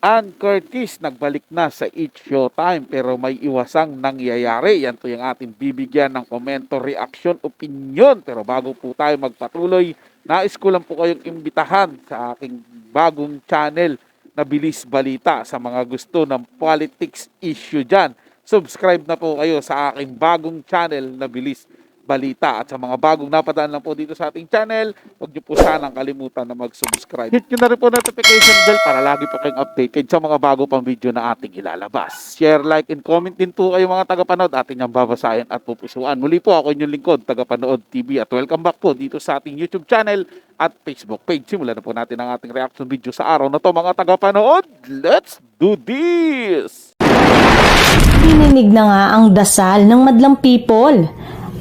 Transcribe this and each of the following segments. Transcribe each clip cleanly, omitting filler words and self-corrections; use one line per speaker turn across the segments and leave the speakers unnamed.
Ann Curtis nagbalik na sa It's Showtime pero may iwasang nangyayari. Yan po yung ating bibigyan ng komento, reaction, opinion. Pero bago po tayo magpatuloy, nais ko lang po kayong imbitahan sa aking bagong channel na Bilis Balita sa mga gusto ng politics issue dyan. Subscribe na po kayo sa aking bagong channel na Bilis Balita. At sa mga bagong napadaan lang po dito sa ating channel, huwag niyo po sanang kalimutan na mag-subscribe. Hit nyo na rin po notification bell para lagi po kayong updated sa mga bago pang video na ating ilalabas. Share, like, and comment din po kayo mga tagapanood. Ating niyang babasahin at pupusuan. Muli po ako inyong lingkod, Tagapanood TV, at welcome back po dito sa ating YouTube channel at Facebook page. Simulan na po natin ang ating reaction video sa araw na to mga tagapanood. Let's do this!
Dininig na nga ang dasal ng madlang people.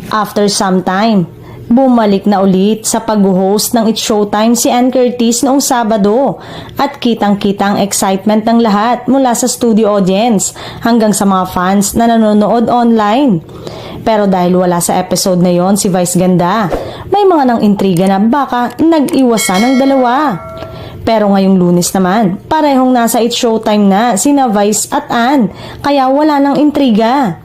After some time, bumalik na ulit sa pag-host ng It's Showtime si Ann Curtis noong Sabado at kitang-kita ang excitement ng lahat mula sa studio audience hanggang sa mga fans na nanonood online. Pero dahil wala sa episode na yon si Vice Ganda, may mga nang intriga na baka nag-iwasan ng dalawa. Pero ngayong Lunes naman, parehong nasa It's Showtime na sina Vice at Ann, kaya wala nang intriga.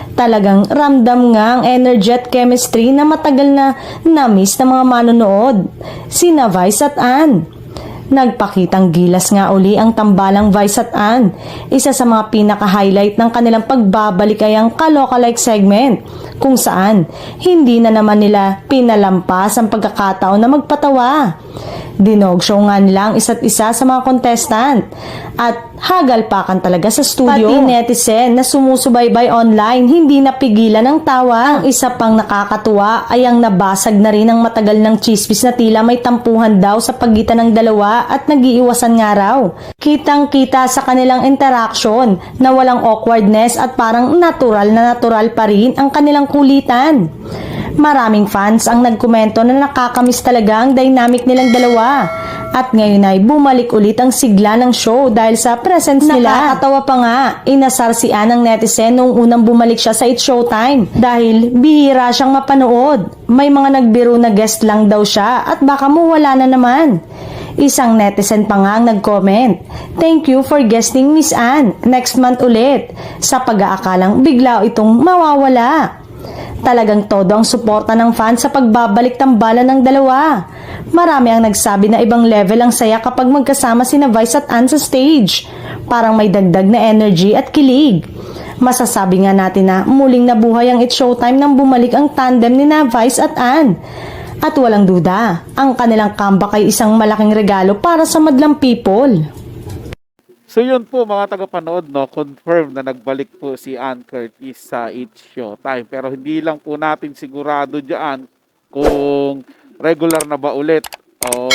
Talagang ramdam nga ang energy at chemistry na matagal na na-miss ng mga manonood. Sina Vice at Ann. Nagpakitang gilas nga uli ang tambalang Vice at Ann. Isa sa mga pinaka-highlight ng kanilang pagbabalik ay ang Kaloka-like segment, kung saan hindi na naman nila pinalampas ang pagkakataon na magpatawa. Dinog show nga nila ang isa't isa sa mga contestant at hagalpakan talaga sa studio. Pati netizen na sumusubaybay online hindi napigilan ng tawa. Ang isa pang nakakatuwa ay ang nabasag na rin ang matagal ng chismis na tila may tampuhan daw sa pagitan ng dalawa at nag-iiwasan nga raw. Kitang-kita sa kanilang interaction na walang awkwardness at parang natural pa rin ang kanilang kulitan. Maraming fans ang nagkomento na nakakamiss talaga ang dynamic nilang dalawa. At ngayon ay bumalik ulit ang sigla ng show dahil sa presence nila. Nakakatawa pa nga, inasar si Ann ng netizen nung unang bumalik siya sa It's Showtime dahil bihira siyang mapanood. May mga nagbiro na guest lang daw siya at baka mawala na naman. Isang netizen pa nga ang nag-comment, "Thank you for guesting Miss Ann. Next month ulit." Sa pag-aakalang bigla itong mawawala. Talagang todo ang suporta ng fans sa pagbabalik tambalan ng dalawa. Marami ang nagsabi na ibang level ang saya kapag magkasama sina Vice at Ann sa stage. Parang may dagdag na energy at kilig. Masasabi nga natin na muling nabuhay ang It's Showtime nang bumalik ang tandem ni Vice at Ann. At walang duda, ang kanilang comeback ay isang malaking regalo para sa madlang people.
So yun po mga tagapanood, no, confirm na nagbalik po si Ann Curtis sa It's Showtime. Pero hindi lang po natin sigurado dyan kung regular na ba ulit or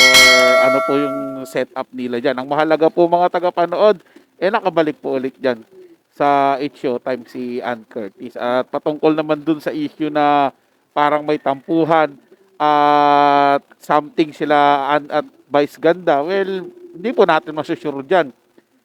ano po yung setup nila dyan. Ang mahalaga po mga tagapanood, nakabalik po ulit dyan sa It's Showtime si Ann Curtis. At patungkol naman dun sa issue na parang may tampuhan at something sila Ann at Vice Ganda, well, hindi po natin masusure dyan.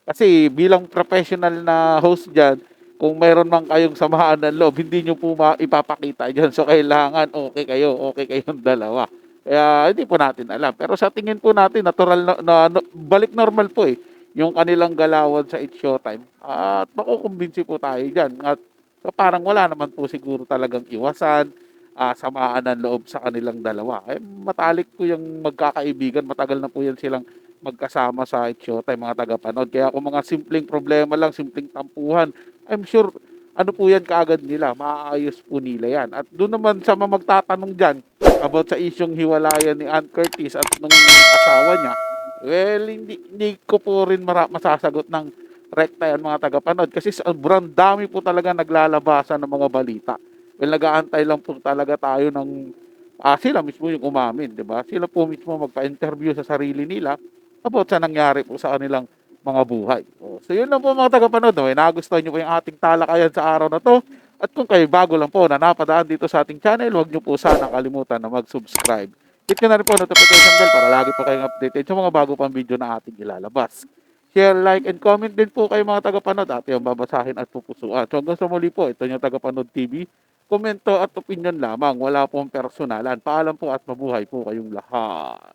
Kasi bilang professional na host dyan, kung mayroon man kayong samahan ng loob, hindi nyo po ipapakita dyan. So, kailangan okay kayong dalawa. Kaya, hindi po natin alam. Pero sa tingin po natin, natural balik normal po yung kanilang galawan sa It's Showtime. At makukumbinsi po tayo dyan. At parang wala naman po siguro talagang iwasan, samaan ng loob sa kanilang dalawa. Matalik po yung magkakaibigan. Matagal na po yan silang magkasama sa It's Showtime mga tagapanood. Kaya kung mga simpleng problema lang, simpleng tampuhan, I'm sure ano po yan kaagad nila, maayos po nila yan. At doon naman sa mga magtatanong dyan about sa isyong hiwalayan ni Ann Curtis at nung asawa niya, well, hindi ko po rin masasagot ng rekta yan mga tagapanood kasi sobrang dami po talaga naglalabasan ng mga balita. Well, nag-aantay lang po talaga tayo ng sila mismo yung umamin, di ba? Sila po mismo magpa-interview sa sarili nila about sa nangyari po sa kanilang mga buhay. So yun lang po mga tagapanood. Nagustuhan nyo po yung ating talakayan sa araw na to. At kung kayo bago lang po na napadaan dito sa ating channel, huwag nyo po sana kalimutan na mag-subscribe. Hit nyo na rin po notification bell para lagi po kayong updated sa mga bago pang video na ating ilalabas. Share, like, and comment din po kayo mga tagapanood. Ating babasahin at pupusuan. So hanggang sa muli po, ito yung Tagapanood TV. Komento at opinion lamang. Wala pong personalan. Paalam po at mabuhay po kayong lahat.